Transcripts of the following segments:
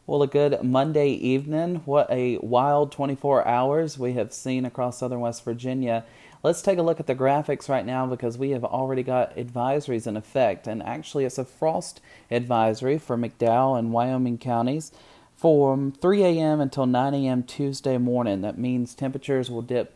Well, a good Monday evening. What a wild 24 hours we have seen across southern West Virginia. Let's take a look at the graphics right now because we have already got advisories in effect. And actually, it's a frost advisory for McDowell and Wyoming counties from 3 a.m. until 9 a.m. Tuesday morning. That means temperatures will dip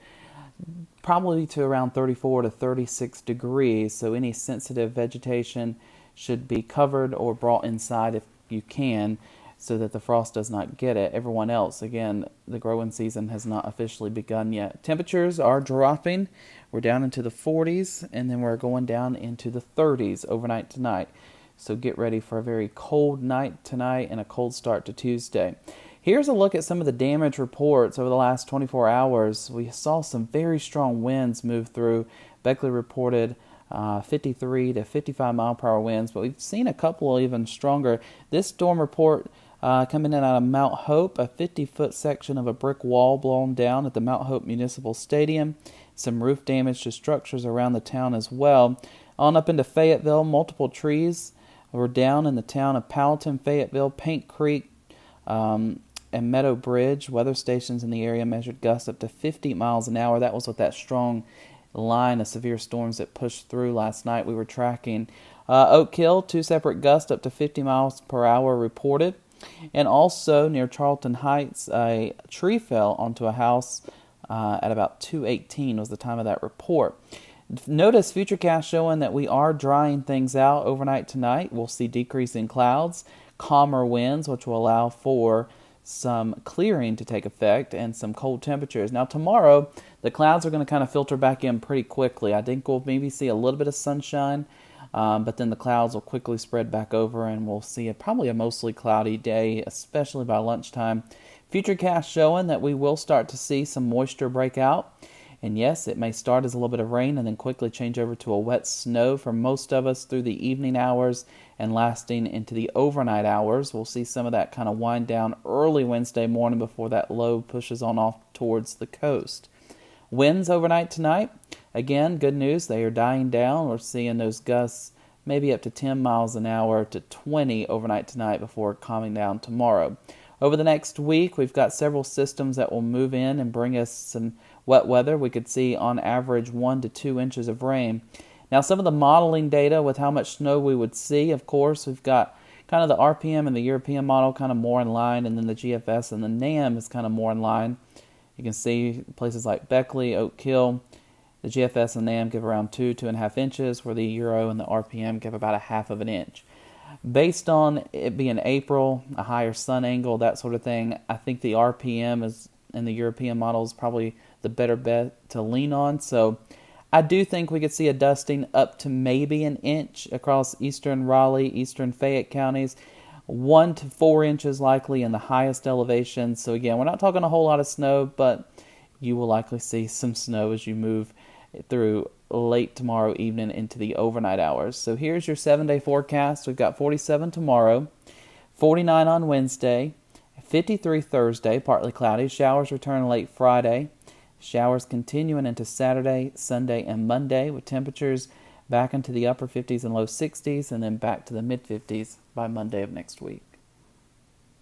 probably to around 34 to 36 degrees. So any sensitive vegetation should be covered or brought inside if you can, so that the frost does not get it. Everyone else, again, the growing season has not officially begun yet. Temperatures are dropping. We're down into the 40s, and then we're going down into the 30s overnight tonight. So get ready for a very cold night tonight and a cold start to Tuesday. Here's a look at some of the damage reports over the last 24 hours. We saw some very strong winds move through. Beckley reported 53 to 55 mile per hour winds, but we've seen a couple even stronger. This storm report coming in out of Mount Hope, a 50-foot section of a brick wall blown down at the Mount Hope Municipal Stadium. Some roof damage to structures around the town as well. On up into Fayetteville, multiple trees were down in the town of Powelton, Fayetteville, Paint Creek, and Meadow Bridge. Weather stations in the area measured gusts up to 50 miles an hour. That was with that strong line of severe storms that pushed through last night. We were tracking Oak Hill, two separate gusts up to 50 miles per hour reported. And also near Charlton Heights, a tree fell onto a house at about 2:18 was the time of that report. Notice Futurecast showing that we are drying things out overnight tonight. We'll see decreasing clouds, calmer winds, which will allow for some clearing to take effect and some cold temperatures. Now tomorrow, the clouds are going to kind of filter back in pretty quickly. I think we'll maybe see a little bit of sunshine, but then the clouds will quickly spread back over and we'll see probably a mostly cloudy day, especially by lunchtime. Futurecast showing that we will start to see some moisture break out. And yes, it may start as a little bit of rain and then quickly change over to a wet snow for most of us through the evening hours and lasting into the overnight hours. We'll see some of that kind of wind down early Wednesday morning before that low pushes on off towards the coast. Winds overnight tonight, again, good news, they are dying down. We're seeing those gusts maybe up to 10 miles an hour to 20 overnight tonight before calming down tomorrow. Over the next week, we've got several systems that will move in and bring us some wet weather. We could see on average 1 to 2 inches of rain. Now, some of the modeling data with how much snow we would see, of course, we've got kind of the RPM and the European model kind of more in line, and then the GFS and the NAM is kind of more in line. You can see places like Beckley, Oak Hill, the GFS and NAM give around 2.5 inches, where the Euro and the RPM give about 1/2 of an inch. Based on it being April, a higher sun angle, that sort of thing, I think the RPM is in the European model is probably the better bet to lean on. So I do think we could see a dusting up to maybe an inch across eastern Raleigh, eastern Fayette counties, 1 to 4 inches likely in the highest elevation. So again, we're not talking a whole lot of snow, but you will likely see some snow as you move through late tomorrow evening into the overnight hours. So here's your 7-day forecast. We've got 47 tomorrow, 49 on Wednesday, 53 Thursday, partly cloudy. Showers return late Friday. Showers continuing into Saturday, Sunday, and Monday, with temperatures back into the upper 50s and low 60s, and then back to the mid 50s by Monday of next week.